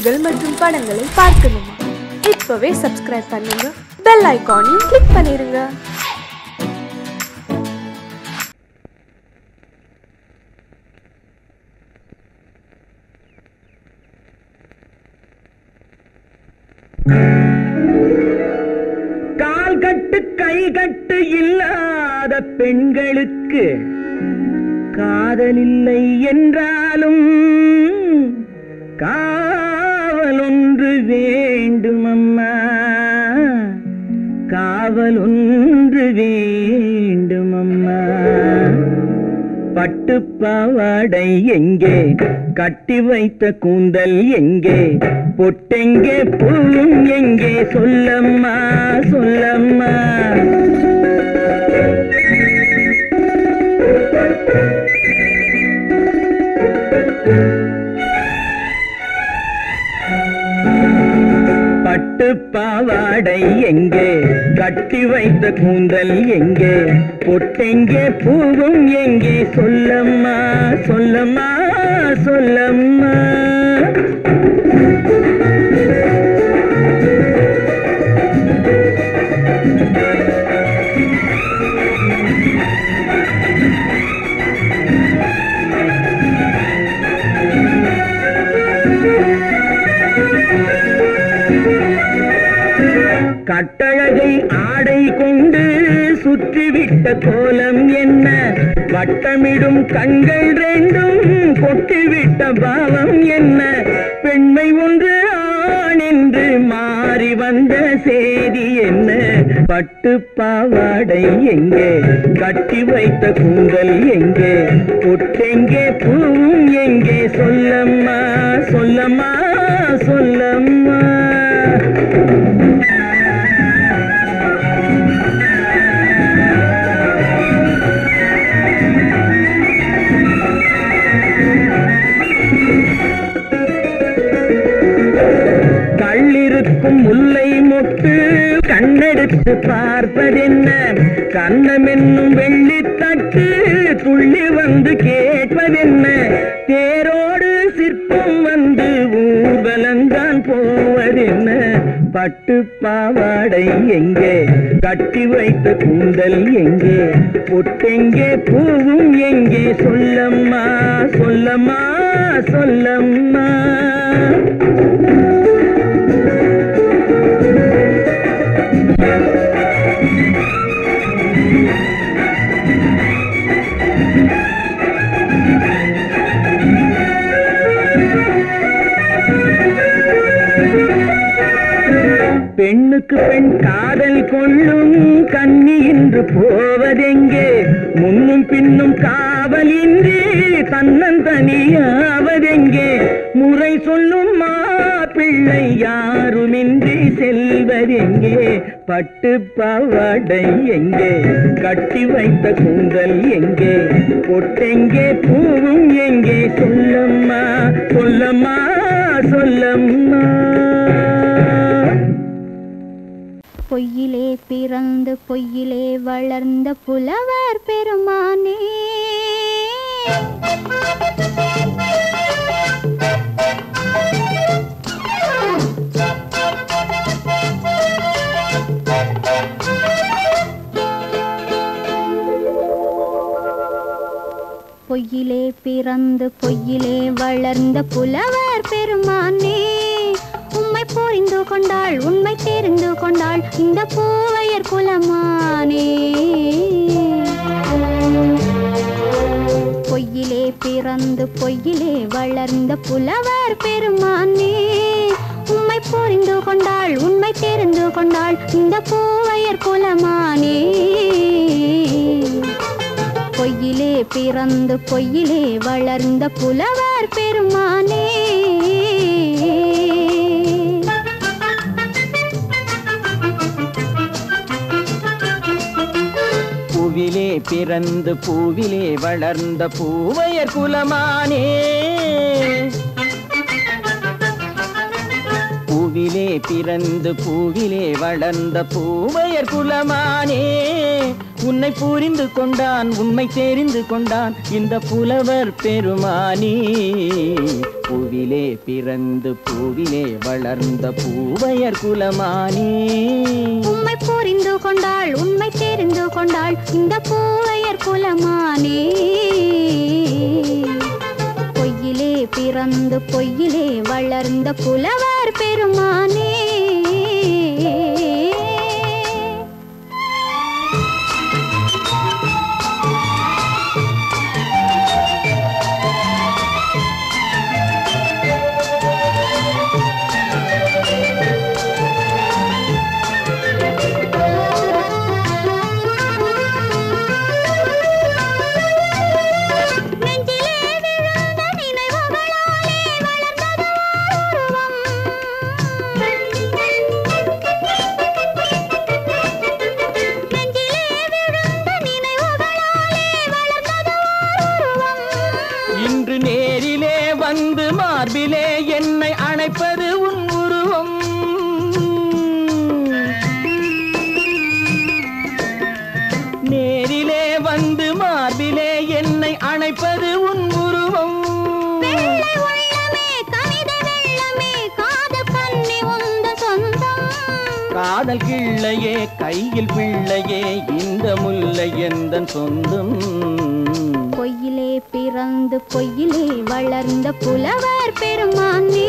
நிகழ்ச்சிகள் மற்றும் படங்களை பார்க்கணுமா? இப்பவே சப்ஸ்கிரைப் பண்ணுங்க, பெல் ஐகானையும் கிளிக் பண்ணிருங்க. கால் கட்டு கை கட்டு இல்லாத பெண்களுக்கு காதலில்லை என்றாலும் காவல் ஒன்று வேண்டும் அம்மா, காவல் ஒன்று வேண்டும் அம்மா. பட்டு பாவாடை எங்கே, கட்டி வைத்த கூந்தல் எங்கே, பொட்டெங்கே பூவும் எங்கே, சொல்லம்மா சொல்லம்மா. பட்டு பாவாடை எங்கே, கட்டி வைத்த கூந்தல் எங்கே, பொட்டெங்கே பூவும் எங்கே, சொல்லம்மா சொல்லம்மா சொல்லம்மா. கட்டழகை ஆடை கொண்டு சுற்றிவிட்ட கோலம் என்ன, வட்டமிடும் கண்கள் ரெண்டும் கொட்டிவிட்ட பாவம் என்ன, பெண்மை ஒன்று ஆண் என்று மாறி வந்த செய்தி என்ன. பட்டு பாவாடை எங்கே, கட்டி வைத்த கூந்தல் எங்கே, பொட்டெங்கே பூவும் எங்கே, சொல்லம்மா சொல்லம்மா சொல்லம்மா. கள்ளிருக்கும் முல்லை மொட்டு கண்ணெடுத்து பார்ப்பதென்ன, கண்ணம் என்னும் வெள்ளித்தட்டு துள்ளி வந்து கேட்பதென்ன, தேரோடு சிற்பம் வந்து ஊர்வலந்தான் போவதென்ன. பட்டு பாவாடை எங்கே, கட்டி வைத்த கூந்தல் எங்கே, பொட்டெங்கே பூவும் எங்கே, சொல்லம்மா சொல்லம்மா சொல்லம்மா. பெண்ணுக்கு பெண் காதல் கொள்ளும் கன்னி என்று போவதெங்கே, முன்னும் பின்னும் காவலின்றி தன்னந்தனியாவதெங்கே, முறை சொல்லும் மாப்பிள்ளை யாருமின்றி செல்வதெங்கே. பட்டு பாவாடை எங்கே, கட்டி வைத்த கூந்தல் எங்கே, பொட்டெங்கே பூவும் எங்கே, சொல்லம்மா சொல்லம்மா சொல்லம்மா. பொய்யிலே பிறந்து பொய்யிலே வளர்ந்த புலவர் பெருமானே, பொய்யிலே பிறந்து பொய்யிலே வளர்ந்த புலவர் பெருமானே, உம்மை புரிந்து கொண்டாள் உண்மை தெரிந்து கொண்டாள் இந்த பூவையர் குலமானே. பொய்யிலே பிறந்து பொய்யிலே வளர்ந்த புலவர் பெருமானே, உம்மை புரிந்து கொண்டாள் உண்மை தெரிந்து கொண்டாள் இந்த பூவையர் குலமானே. பொய்யிலே பிறந்து பொய்யிலே வளர்ந்த புலவர் பெருமானே. பூவிலே பிறந்து பூவிலே வளர்ந்த பூவையர் குலமானே, பூவிலே பிறந்து பூவிலே வளர்ந்த பூவையர் குலமானே, உன்னை புரிந்து கொண்டான் உண்மை தெரிந்து கொண்டான் இந்த புலவர் பெருமானே. பூவிலே பிறந்து பூவிலே வளர்ந்த பூவையர் குலமானே. உண்மை புரிந்து கொண்டாள் உண்மை தெரிந்து கொண்டாள் இந்த பூவையர் குலமானே. பொய்யிலே பிறந்து பொய்யிலே வளர்ந்த புலவர் பெருமானே. இன்று நேரிலே வந்து மார்பிலே என்னை அணைப்பது உன் உருவம். நேரிலே வந்து மார்பிலே என்னை அணைப்பது உன் உருவம். காதல் கிள்ளையே கையில் பிள்ளையே இந்த முல்லை எந்தன் சொந்தம். பொய்யிலே பிறந்து பொய்யிலே வளர்ந்த புலவர் பெருமானே.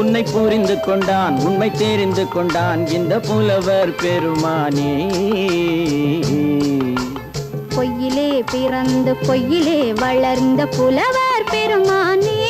உன்னை புரிந்து கொண்டான் உண்மை தெரிந்து கொண்டான் இந்த புலவர் பெருமானே. பொய்யிலே பிறந்து பொய்யிலே வளர்ந்த புலவர் பெருமானே.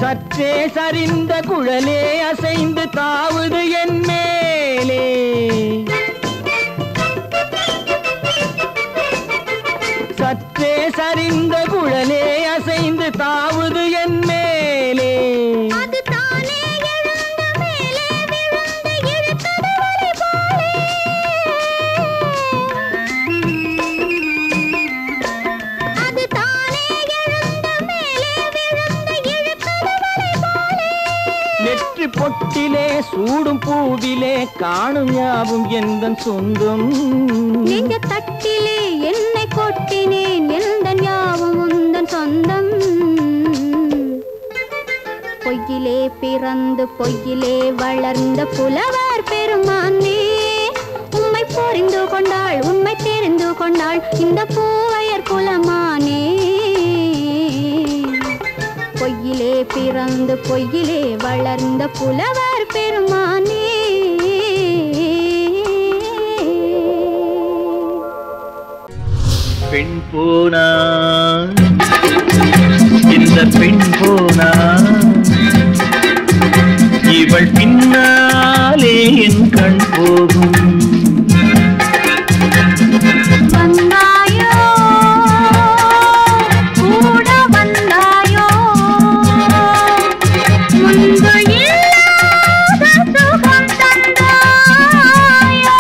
சற்றே சரிந்த குழலே அசைந்து தாவுது என் மேலே. சற்றே சரிந்த குழலே அசைந்து தாவுது என் மேலே. நெற்றி பொட்டிலே சூடும் பூவிலே காணும் யாவும் எந்தன் சொந்தம். நெஞ்ச தட்டிலே என்னை கொட்டினேன் எந்தன் யாவும் உந்தன் சொந்தம். பொய்யிலே பிறந்து பொய்யிலே வளர்ந்த புலவர் பெருமானே. உண்மை புரிந்து கொண்டாள் உண்மை தெரிந்து கொண்டாள் இந்த பூவையர் குலமானே. பொய்யிலே பிறந்து பொய்யிலே வளர்ந்த புலவர் பெருமானே. பெண் போனா இந்த பெண் போனா இவள் பின்னாலே என் கண் போகும். வந்தாயோ கூட வந்தாயோ முன்பு இல்லாத சுகம் தந்தாயோ.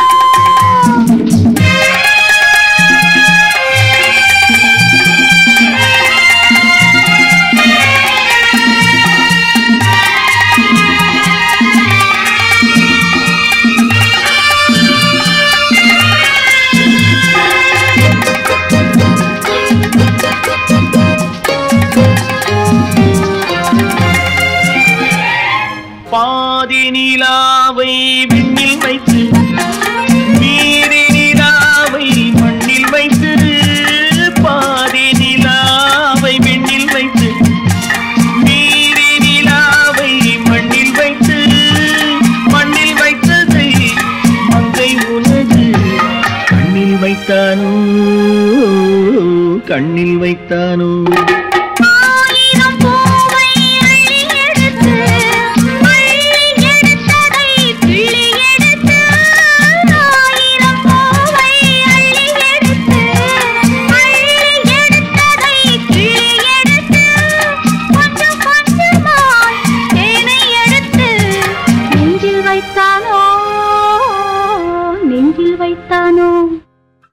பாதி நிலாவை விண்ணில் வைத்து மீதி நிலாவை மண்ணில் வைத்து. பாதி நிலாவை விண்ணில் வைத்து மீதி நிலாவை மண்ணில் வைத்து. மண்ணில் வைத்ததை மங்கை உனது கண்ணில் வைத்தானோ கண்ணில் வைத்தானோ. கொஞ்சம்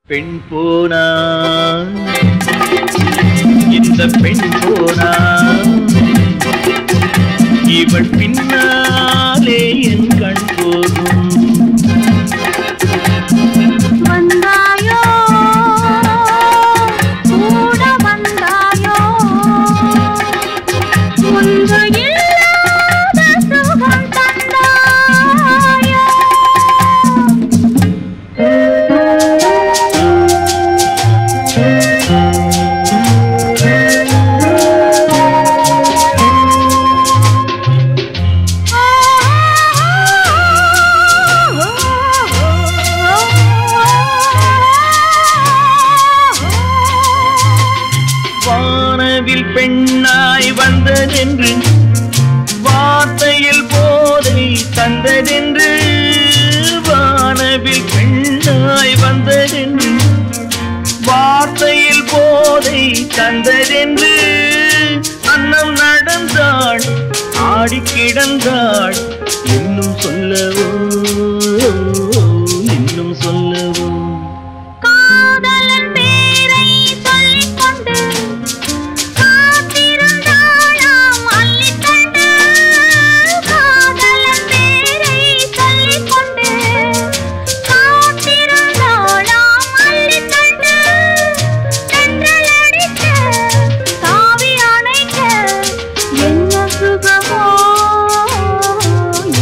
பெண் போனா இந்த பெண் போனா இவள் பின்னாலே என் கண் போகும் வந்தாயோ கூட வந்தாயோ முன்பு இல்லாத சுகம் தந்தாயோ வானவில் பெண்ணாய் வந்ததென்று வார்த்தையில் போதை தந்ததென்று வானவில் பெண்ணாய் வந்ததென்று வார்த்தையில் போதை தந்ததென்று அன்னம் நடந்தாள் ஆடி கிடந்தாள் இன்னும் சொல்லவோ இன்னும் சொல்லவோ காதலன் பேரை சொல்லிக் கொண்டு காத்திருந்தாளாம் அள்ளிக் கண்டு காதலன் பேரை சொல்லிக் கொண்டு காத்திருந்தாளாம் அள்ளிக் கண்டு தென்றல் அடிக்க காவி அணைக்க என்ன சுகமோ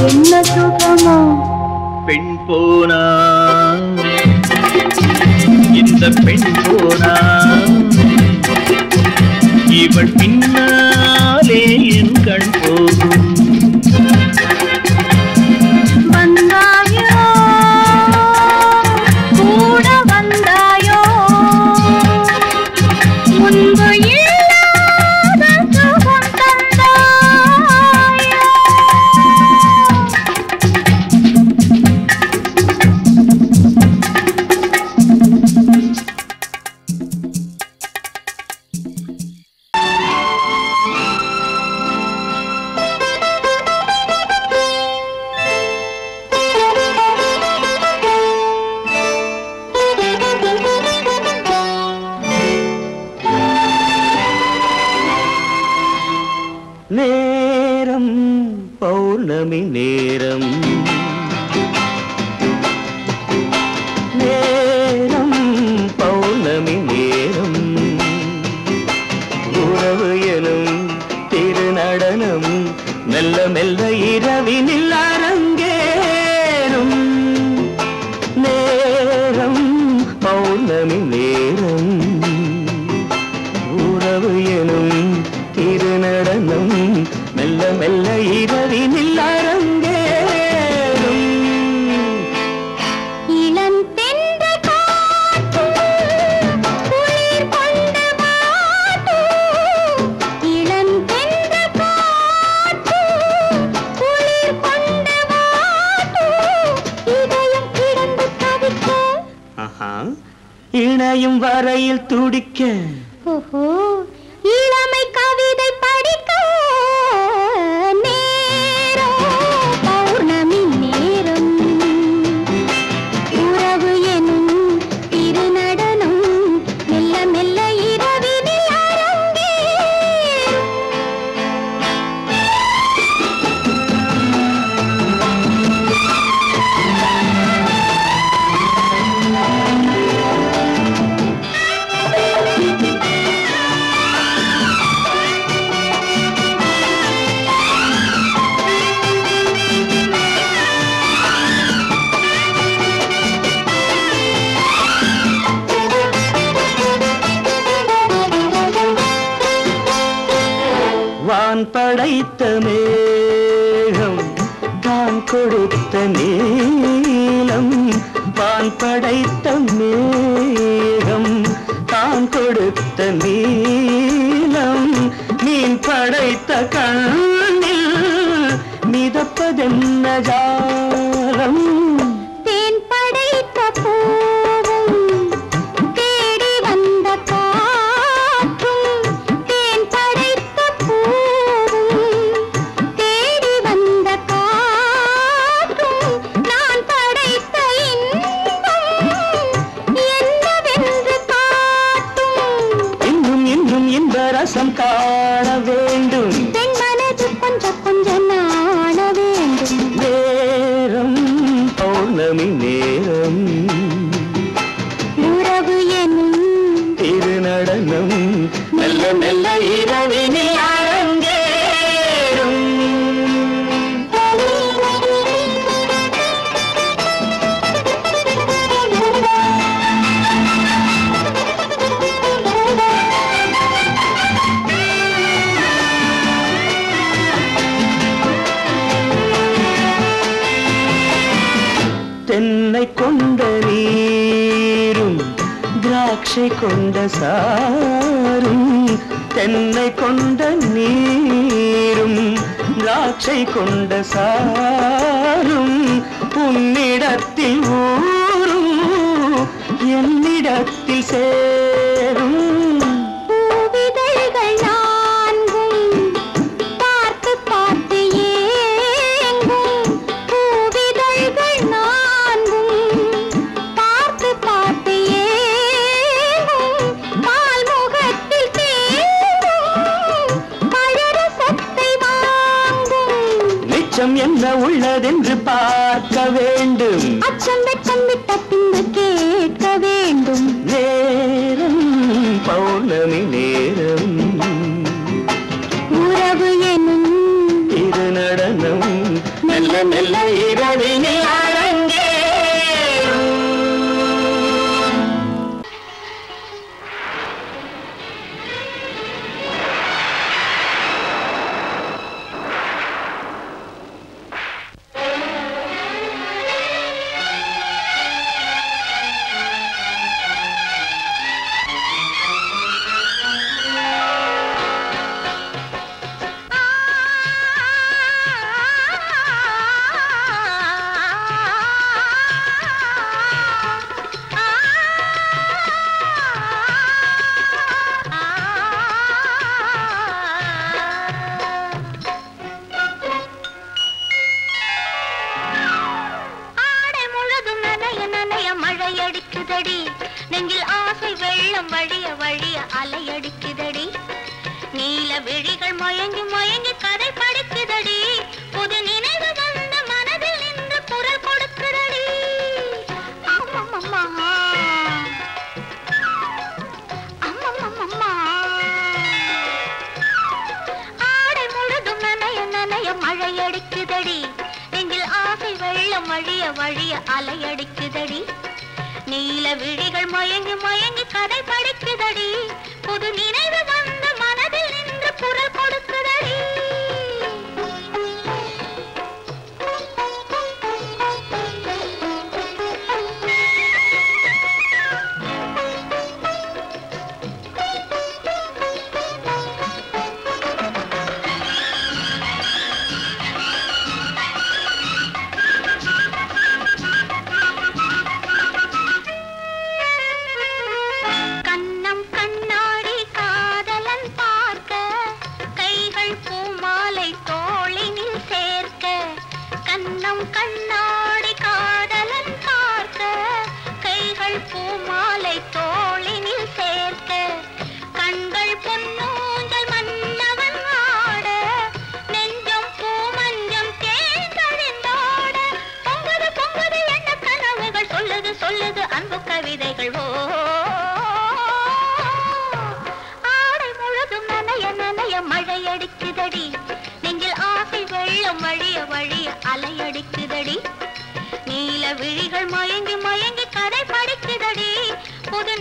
என்ன சுகமோ பெண் போனா இந்த பெண் போனா இவள் பின்னாலே என் கண் போகும் வந்தாயோ கூட வந்தாயோ முன்பு இல்லாத சுகம் தந்தாயோ நேரம் பௌர்ணமி நேரம் நேரம் பௌர்ணமி நேரம் உறவு எனும் திருநடனம் மெல்ல மெல்ல இரவினில் அரங்கேறும் நேரம் பௌர்ணமி நேரம் உறவு எனும் திருநடனம் மெல்ல மெல்ல இரவினில் அரங்கேறும் இளம் தென்றல் காற்று குளிர் கொண்டு வாட்டும் இளம் தென்றல் காற்று குளிர் கொண்டு வாட்டும் இதயம் கிடந்து தவிக்க இணையும் வரையில் துடிக்க ஓஹோ இளமை கவிதை படிக்க நேரம் பௌர்ணமி நேரம் உறவு எனும் திருநடனம் மெல்ல மெல்ல இரவினில் அரங்கேறும் வான் படைத்த மேகம் தான் கொடுத்த நீலம் வான் படைத்த மேகம் தான் கொடுத்த நீலம் மீன் படைத்த கண்ணில் மிதப்பதென்ன ஜாலம் தேன் படைத்த பூவும் தேடி வந்த காற்றும் தேன் படைத்த பூவும் தேடி வந்த காற்றும் நான் படைத்த இன்பம் என்ன திராட்சை கொண்ட சாரும் தென்னை கொண்ட நீரும் திராட்சை கொண்ட சாரும் உன்னிடத்தில் ஊரும் என்னிடத்தில் சேரும் பூவிதழ்கள் நான்கும் பார்த்து பார்த்து ஏங்கும் பூவிதழ்கள் நான்கும் பார்த்து பார்த்து ஏங்கும் பால்முகத்தில் தேங்கும் பழரசத்தை வாங்கும் மிச்சம் என்ன உள்ளதென்று பார்க்க வேண்டும் அச்சம் வெட்கம் விட்ட பின்பு கேட்க வேண்டும் நேரம் பௌர்ணமி நேரம் உறவு எனும் இது நடனம் மெல்ல மெல்ல இரவினில் அரங்கேறும். ஆடை முழுதும் நனைய நனைய மழையடிக்குதடி நெஞ்சில் ஆசை வெள்ளம் வழிய வழிய அலையடிக்குதடி நீல விழிகள் மயங்கி மயங்கி கதை படிக்குதடி புது நினைவு வந்த மனதில் நின்று குரல் கொடுக்குதடி அம்மம்மம்மா அம்மம்மம்மா ஆடை முழுதும் நனைய நனைய மழையடிக்குதடி நெஞ்சில் ஆசை வெள்ளம் வழிய வழிய அலையடிக்குதடி நீல விழிகள் மயங்கி மயங்கி கதை படிக்குதடி புது நினைவு வந்த மனதில் நின்று குரல் கொடுக்குதடி கண்ணம் கண்ணாடி காதலன் பார்க்க கைகள் பூமாலை தோளினில் சேர்க்க கண்ணம் கண்ணாடி காதலன் பார்க்க கைகள் பூமாலை தோளினில் சேர்க்க கண்கள் பொன்னூஞ்சல் மன்னவன் ஆட நெஞ்சம் பூமஞ்சம் தேர்ந்தெழுந்தாட பொங்குது பொங்குது என்ன கனவுகள் சொல்லுது சொல்லுது அன்பு கவிதைகள் ஓ ஆடை முழுதும் நனைய நனைய மழையடிக்குதடி நெஞ்சில் ஆசை வெள்ளம் வழிய வழிய அலையடிக்குதடி நீல விழிகள் மயங்கி மயங்கி கதை படிக்குதடி புது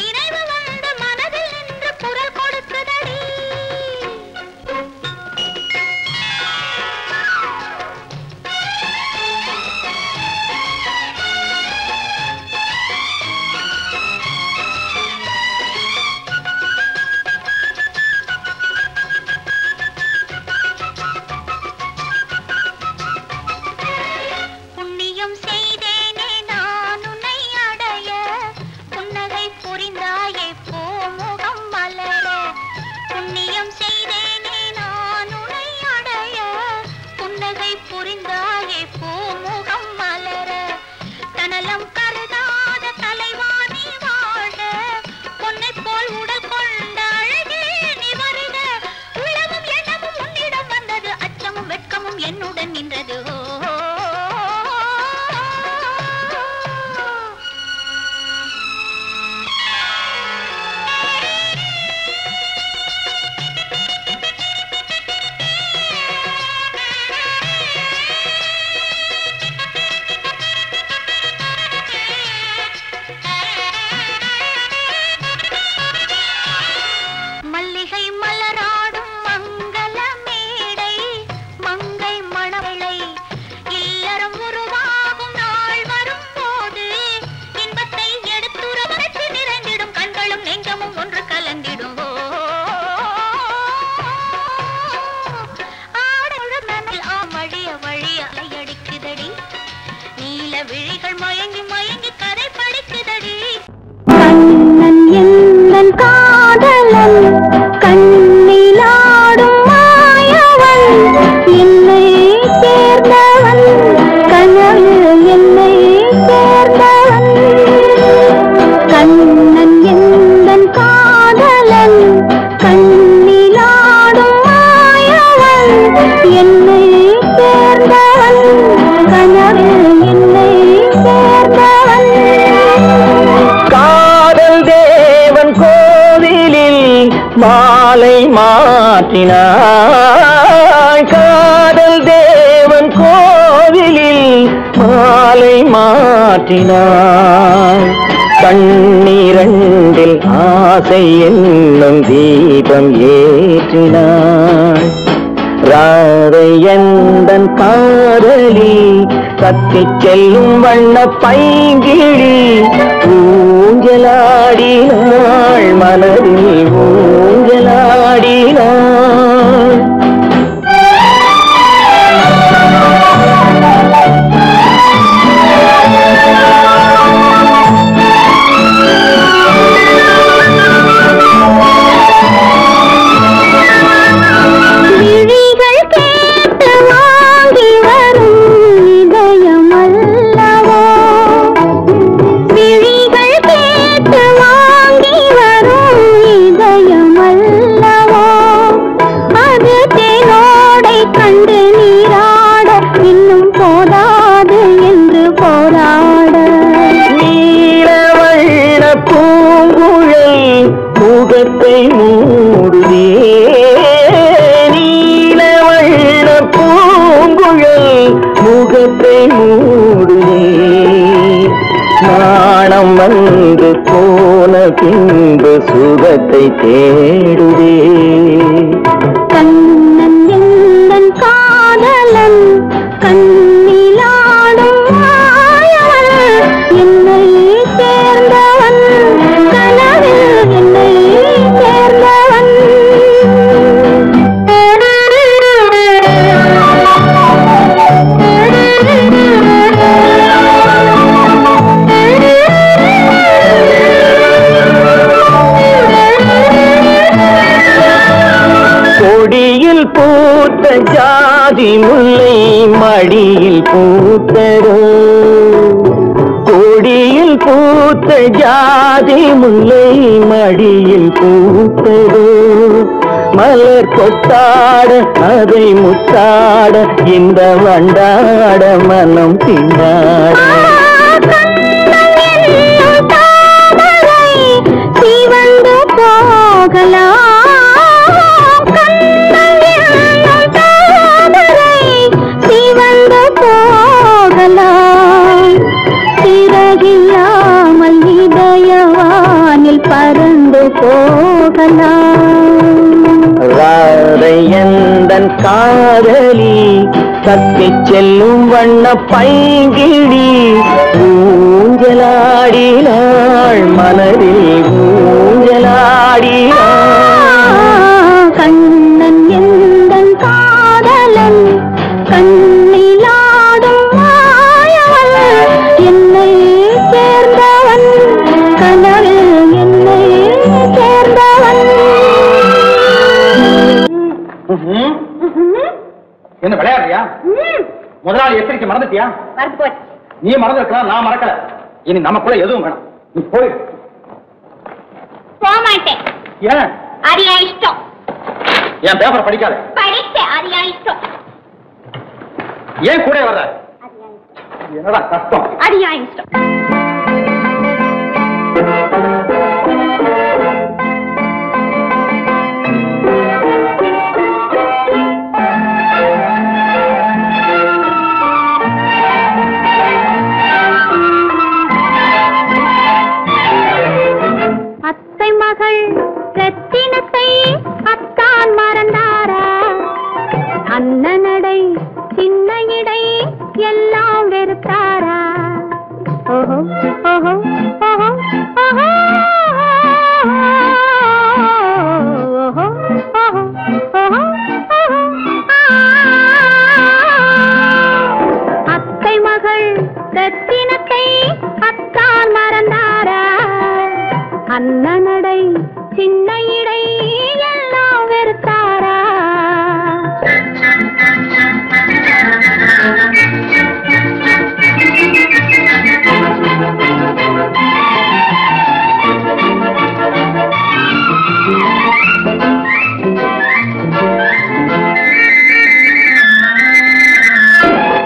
எந்தன் காதலன் கண்ணிலாடும் மாயவன் என்னை சேர்ந்தவன் கனவு என்னை சேர்ந்தவன் கண்ணன் எந்தன் காதலன் கண்ணிலாடும் மாயவன் என்னை சேர்ந்தவன் கனவு என்னை சேர்ந்தவன் காதல் தேவன் கோவிலில் மாலை மாற்றினாய் காதல் தேவன் கோவிலில் மாலை மாற்றினாய் கண்ணீரண்டில் ஆசை என்னும் தீபம் ஏற்றினாய் ராதை எந்தன் காதலி கத்திச் செல்லும் வண்ண பைங்கிழி ஊஞ்சலாடினாள் மனதில் ஊஞ்சலாடினாள் முகத்தை மூடுதே நீலவண்ண பூங்குழல் முகத்தை மூடுதே நாணம் வந்து போன பின்பு சுகத்தை தேடுதே கண்ணன் எந்தன் காதலன் கண்ணிலாடும் மாயவன் என்னை சேர்ந்தவன் கனவில் என்னை சேர்ந்தவன் கொடியில் பூத்த ஜாதி முல்லை மடியில் பூத்தரோ கொடியில் பூத்த ஜாதி முல்லை மடியில் பூத்தரோ மலர் கொத்தாட அதை முத்தாட இந்த வண்டாட மனம் திண்டாட சிவந்து போகலாம் சிறகில்லாமல் இதயவானில் பறந்து போகலாம் ராதை எந்தன் காதலி கத்திச் செல்லும் வண்ண பைங்கிழி ஊஞ்சலாடினாள் மனதில் ஊஞ்சலாடினாள் கண்ணன் எந்தன் காதலன் கண்ணிலாடும் மாயவன் என்னை சேர்ந்தவன் கனவில் என்னை சேர்ந்தவன் என்ன விளையாடுறியா முதலாளி எச்சரிக்கை மறந்துட்டியா மறந்து போச்சு நீ மறந்துருக்கலாம் நான் மறக்கல இனி நமக்குள்ள எதுவும் வேணாம் நீ போய் போக மாட்டேன் ஏன் அரியா இஷ்டம் என் பேப்பரை படிக்காத படித்தேன் அரியா இஷ்டம் ஏன் கூட வர்ற என்னடா கஷ்டம் அரியா இஷ்டம் அத்தை மகள் ரத்தினத்தை அத்தான் மறந்தாரா அண்ணனடை சின்ன இடை எல்லாம் வெறுத்தாரா ஓஹோ ஓஹோ ஓஹோ ஓஹோ ஓஹோ ஓஹோ ஓஹோ அத்தை மகள் ரத்தினத்தை அத்தான் மறந்தாரா அண்ணனடை சின்ன இடை எல்லாம் வெறுத்தாரா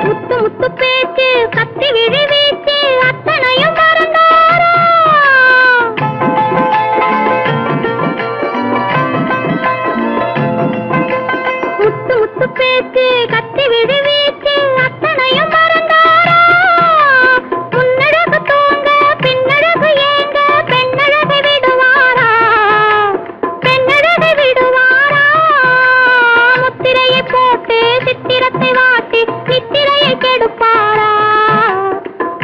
முத்து முத்து பேச்சு கத்தி விழி வீச்சு அத்தனையும் மறந்தாரா முத்து முத்து பேச்சு கத்தி விழி வீச்சு அத்தனையும் மறந்தாரா முன்னழகு தூங்க பின்னழகு ஏங்க பெண்ணழகை விடுவாரா பெண்ணழகை விடுவாரா முத்திரையை போட்டு சித்திரத்தை வாட்டி நித்திரையை கெடுப்பாரா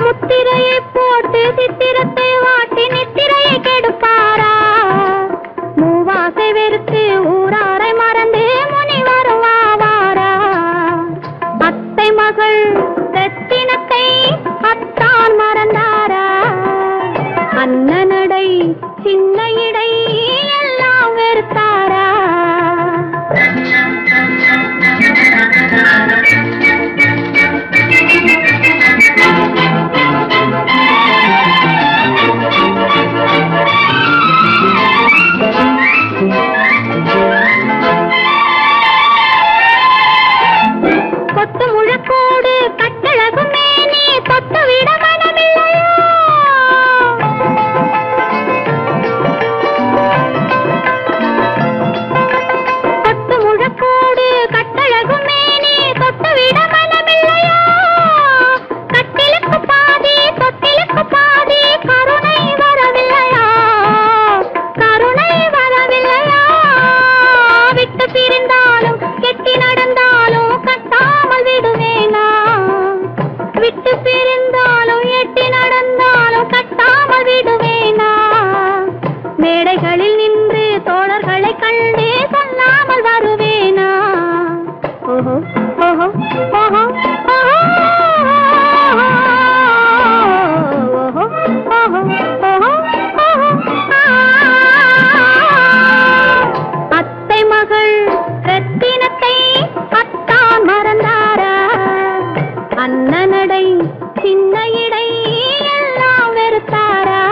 முத்திரையை போட்டு சித்திரத்தை வாட்டி நித்திரையை கெடுப்பாரா மூவாசை வெறுத்து ஊராரை மறந்து முனி வருவாரா அத்தை மகள் ரத்தினத்தை அத்தான் மறந்தாரா அண்ணனடை சின்ன இடை எல்லாம் வெறுத்தாரா கொத்து முழக்கோடு கட்டழகு மேனி தொட்டு விட மனமில்லையோ கொத்து முழக்கோடு கட்டழகு மேனி தொட்டு விட மனமில்லையோ கட்டிலுக்கு பாதி தொட்டிலுக்கு பாதி கருணை வரவில்லையா கருணை வரவில்லையா விட்டு பிரிந்தாலும் கெட்டி நடந்தாலும் கட்டாமல் விடுவேனா விட்டு பிரிந்தாலும் எட்டி நடந்தாலும் கட்டாமல் விடுவேனா மேடைகளில் நின்று தோழர்களை கண்டு சொல்லாமல் வருவேனா ஓஹோ ஓஹோ ஓஹோ அத்தை மகள் ரத்தினத்தை அத்தான் மறந்தாரா அண்ணனடை சின்ன இடை எல்லாம் வெறுத்தாரா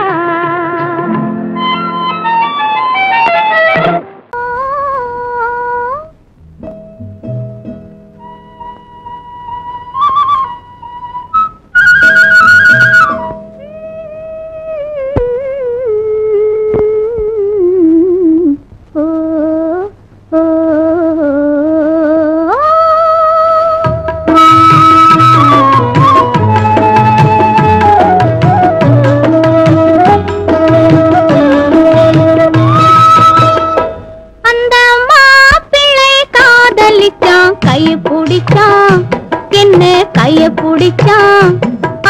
கைய பிடிச்சான்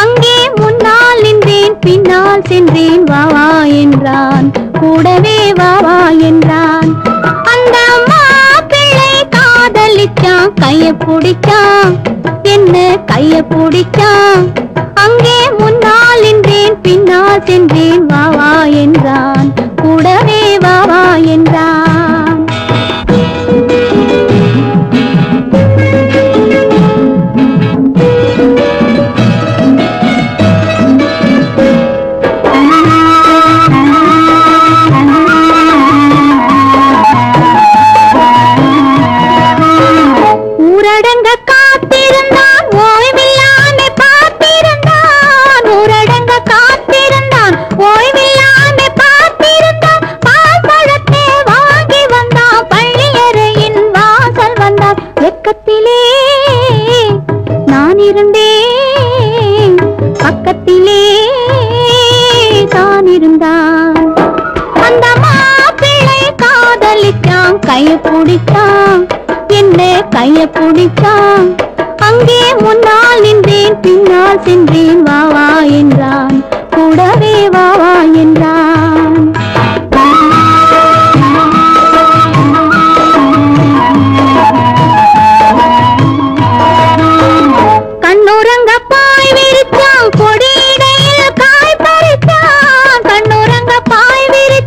அங்கே முன்னால் நின்றேன் பின்னால் சென்றேன் வாவா என்றான் கூடவே வாவா என்றான் அந்த மாப்பிள்ளை காதலிச்சான் கைய பிடிச்சான் என்ன கைய பிடிச்சான் அங்கே முன்னால் நின்றேன் பின்னால் சென்றேன் வாவா என்றான் கூடவே வாவா என்றான் பக்கத்திலே தான் இருந்தான் அந்த மாப்பிள்ளை காதலிச்சான் கைய பிடிச்சான் என்ன கைய பிடிச்சான் அங்கே முன்னால் நின்றேன் பின்னால் சென்றேன் வாவா என்றான் கூடவே வாவா என்றான் கண்ணுறங்க பாய் விரிச்சான் கொடியிடையில் காய் பறிச்சான் கண்ணுறங்க பாய் விரி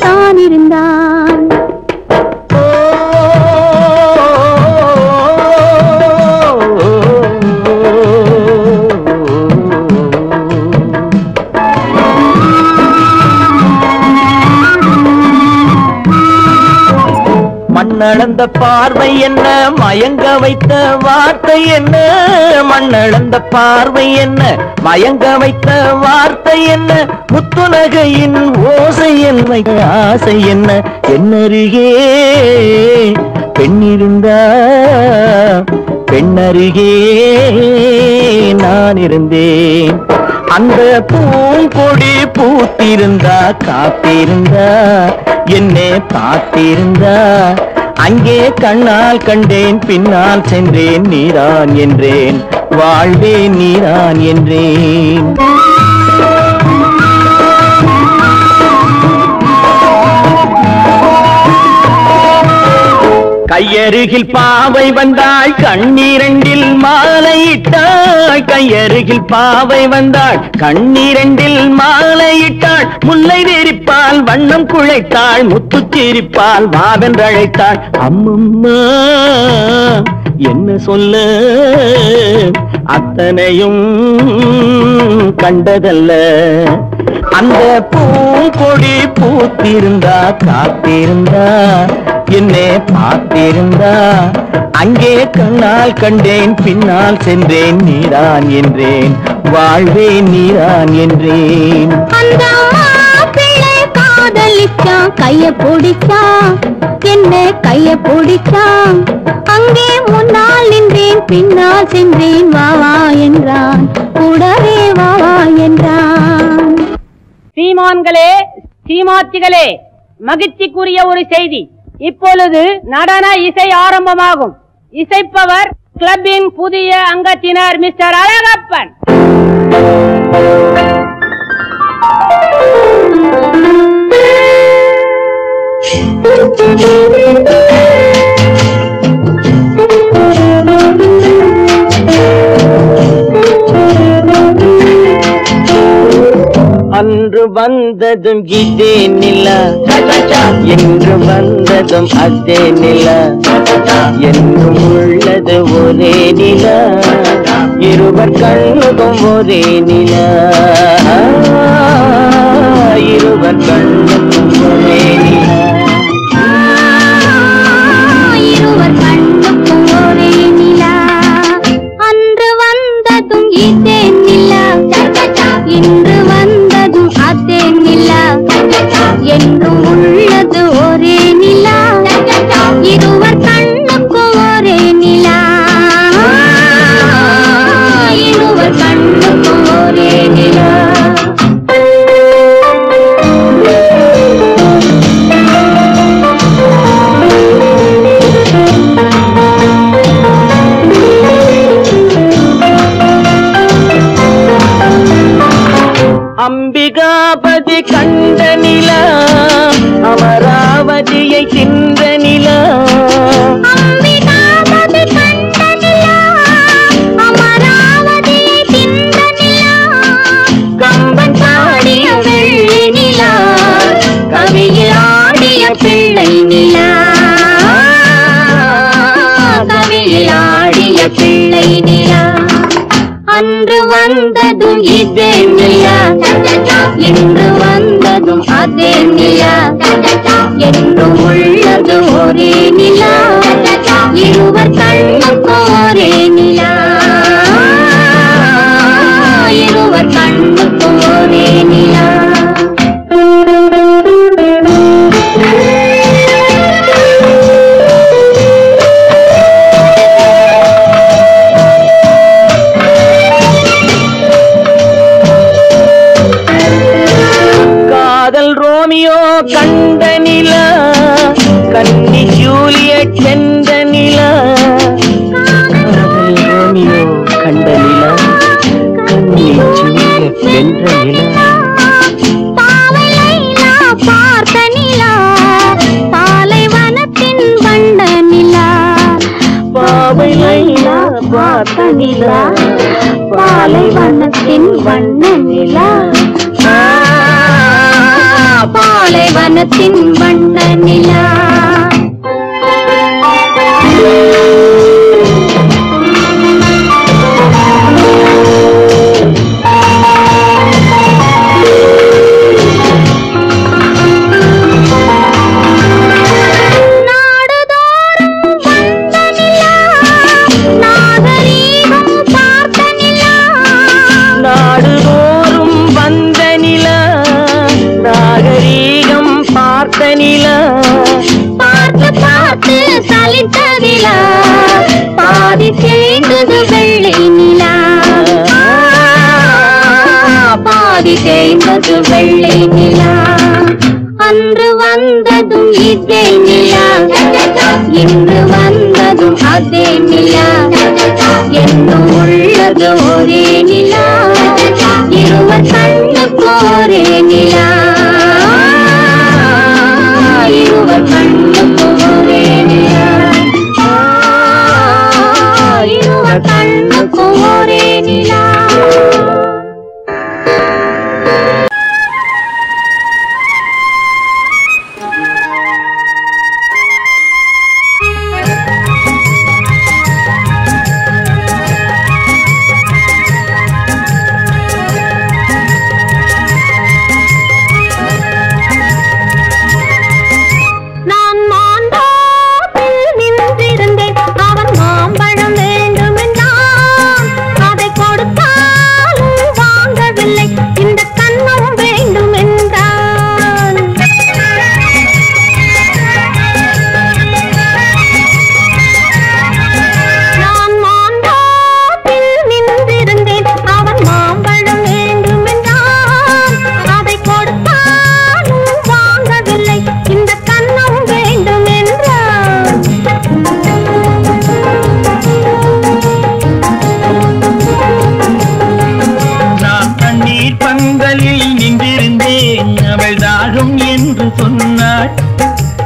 தான் இருந்தான். மண்ணளந்த பார்வை என்ன, மயங்க வைத்த வார்த்தை என்ன? மண்ணளந்த பார்வை என்ன, மயங்க வைத்த வார்த்தை என்ன? முத்துநகையின் ஓசை என்ன, ஆசை என்ன? என்னருகே பெண்ணிருந்தா, பெண்ணருகே நான் இருந்தேன். அந்த பூங்கொடி பூத்திருந்தா, காத்திருந்தா, என்னை பார்த்திருந்தா, அங்கே கண்ணால் கண்டேன், பின்னால் சென்றேன், நீரான் என்றேன், வாழ்வேன் நீரான் என்றேன். கையருகில் பாவை வந்தாள், கண்ணீரண்டில் மாலையிட்டாள். கையருகில் பாவை வந்தாள், கண்ணீரண்டில் மாலையிட்டாள். முல்லை வெறிப்பால் வண்ணம் குழைத்தாள், முத்து சிரிப்பால் வாவென்றழைத்தாள். அம்மம்மா என்ன சொல்ல, அத்தனையும் கண்டதல்ல. அந்த பூங்கொடி பூத்திருந்தா, காத்திருந்தா, என்னை பார்த்திருந்தா, அங்கே கண்ணால் கண்டேன், பின்னால் சென்றேன், நீரான் என்றேன், வாழ்வேன் நீரான் என்றேன். அந்த மாப்பிள்ளை காதலிச்சான், கைய பிடிச்சான், என்ன கைய பிடிச்சான். அங்கே முன்னால் நின்றேன், பின்னால் சென்றேன், வா வா என்றான், கூடவே வா வா என்றான். சீமான்களே, சீமாத்திகளே, மகிழ்ச்சிக்குரிய ஒரு செய்தி. இப்பொழுது நடன இசை ஆரம்பமாகும். இசைப்பவர் கிளப்பின் புதிய அங்கத்தினர் மிஸ்டர் அழகப்பன். அன்று வந்ததும் இதே நிலா, என்று வந்ததும் அதே நிலா, என்றும் உள்ளது ஒரே நிலா, இருவர் கண்ணுக்கும் ஒரே நிலா, இருவர் கண்ணுக்கும் ஒரே நிலா, இருவர் கண்ணுக்கும் ஒரே நிலா. அன்று வந்ததும் இதே நிலா, இன்று வந்ததும் அதே நிலா, என்றும் உள்ளது ஒரே நிலா, இருவர் கண்ணுக்கும் ஒரே நிலா, இருவர் கண்ணுக்கும் ஒரே நிலா. அம்பிகாபதி கண்ட நிலா, அமராவதியை தின்ற நிலா, அம்பிகாபதி கண்ட நிலா, அமராவதியை தின்ற நிலா, கம்பன் பாடிய வெள்ளி நிலா, கவியில் ஆடிய பிள்ளை நிலா, கவியில் ஆடிய பிள்ளை நிலா. அன்று வந்ததும் இதே நிலா, இன்று வந்ததும் அதே நிலா, என்றும் உள்ளது ஒரே நிலா, இருவர் கண்ணுக்கும் ஒரே நிலா, இருவர் கண்ணுக்கும் ஒரே நிலா. கண்ட நிலா, கன்னி ஜூலியட் சென்ற நிலா, காதல் ரோமியோ கண்ட நிலா, கன்னி ஜூலியட் வென்ற நிலா, பாவை லைலா பார்த்த நிலா, பாலைவனத்தின் வண்ண நிலா, பாவை லைலா பார்த்த நிலா, பாலைவனத்தின் வண்ண நிலா, பாலை பாலைவனத்தின் வண்ண நிலா பாதி தேய்ந்தது வெள்ளை நிலா பாதி தேய்ந்தது வெள்ளை நிலா அன்று வந்ததும் இதே நிலா இன்று வந்ததும் அதே நிலா என்னும் உள்ளது ஒரே நிலா இருவர் கண்ணுக்கு ஒரே நிலா இருவர் கண்ணுக்கு ஒரே நிலா இருவர் கண்ணுக்கு ஒரே நிலா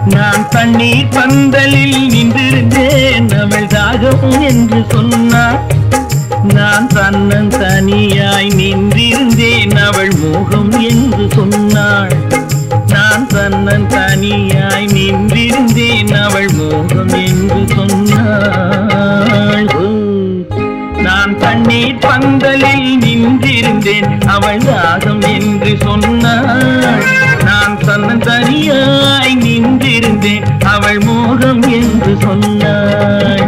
நான் தண்ணீர் பந்தலில் நின்றிருந்தேன் அவள் தாகம் என்று சொன்னாள் நான் தன்னன் தனியாய் நின்றிருந்தேன் அவள் மோகம் என்று சொன்னாள் நான் தன்னன் தனியாய் நின்றிருந்தேன் அவள் மோகம் என்று சொன்னாள் நான் தண்ணீர் பந்தலில் நின்றிருந்தேன் அவள் தாகம் என்று சொன்னாள் நான் தன்னன் தனியாய் நின்றிருந்தேன் அவள் மோகம் என்று சொன்னாள்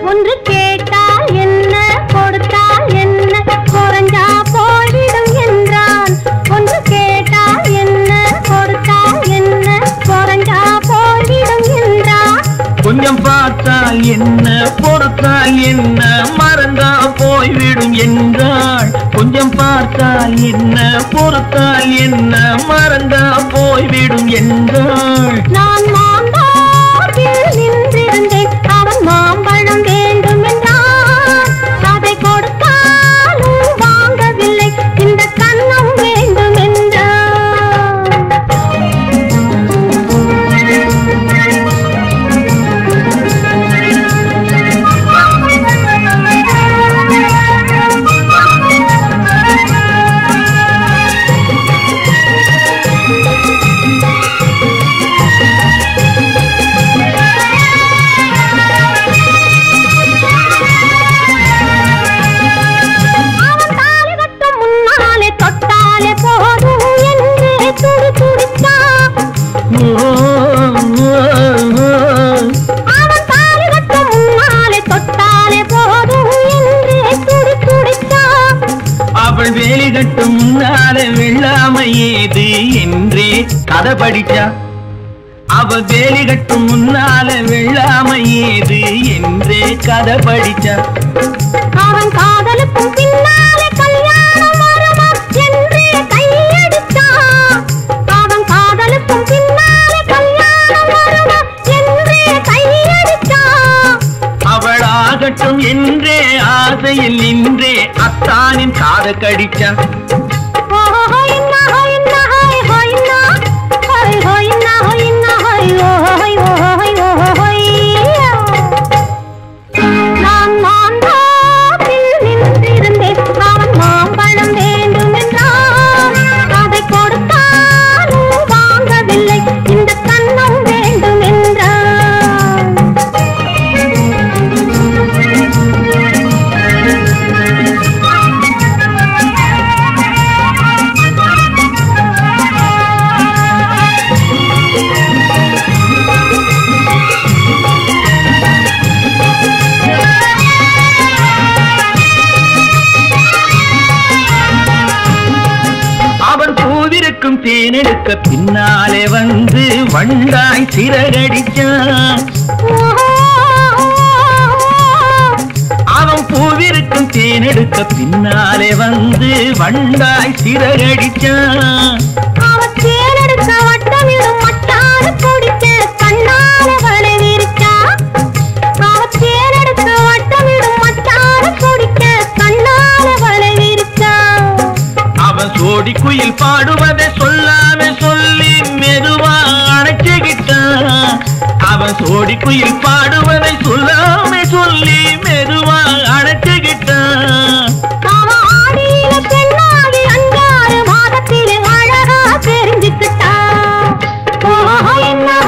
ஒன்று கேட்டால் என்ன கொடுத்தால் என்ன குறைஞ்சா போய்விடும் என்றான் ஒன்று கேட்டால் என்ன கொடுத்தால் என்ன குறைஞ்சா போய்விடும் என்றான் கொஞ்சம் பார்த்தால் என்ன பொறுத்தால் என்ன மறந்தா போய்விடும் என்றாள் கொஞ்சம் பார்த்தால் என்ன பொறுத்தால் என்ன மறந்தா போய்விடும் என்றாள் நான் மாம்பழத்தில் நின்றிருந்தேன் அவன் மாம்பழம் வேண்டும் என்றான் அதை கொடுத்தாலும் வாங்கவில்லை இந்த கண்ணம் வேண்டும் என்றான் அவள் வேலி கட்டும் முன்னாலே வெள்ளாமை ஏது என்றே கதை படிச்சா அவள் வேலி கட்டும் முன்னாலே வெள்ளாமை ஏது என்றே கதை படிச்சா அவன் காதலுக்கும் பின்னாலே கல்யாணம் வருமா என்றே கையடித்தான் அவன் காதலுக்கும் பின்னாலே கல்யாணம் வருமா என்றே கையடித்தான் அவள் ஆகட்டும் என்றே ஆசையில் நின்றே அத்தானின் காத கடிச்சா ஹோய் ஹோய் ஹோய் ஹோய் ஹோய் ஹோய் ஹோய் தேனெடுக்க பின்னாலே வந்து வண்டாய் சிறகடிச்சான் அவன் பூவிருக்கும் தேனெடுக்க பின்னாலே வந்து வண்டாய் சிறகடிச்சான் அவன் தேனெடுக்க வட்டமிடும் மட்டான குடிக்க கண்ணால வலை விரிச்சா அவன் தேனெடுக்க வட்டமிடும் மட்டான குடிக்க கண்ணால வலை விரிச்சா அவன் சோடி குயில் பாடுவதை சொல்லாம சொல்லி மெதுவா அணைச்சுக்கிட்டான் அவன் சோடி குயில் பாடுவதை சொல்லாம சொல்லி மெதுவா அணைச்சுக்கிட்டான் அவன் ஆடியில பெண்ணாகி 5 மாதத்திலே அழகா தெரிஞ்சுக்கிட்டா ஹொய்னா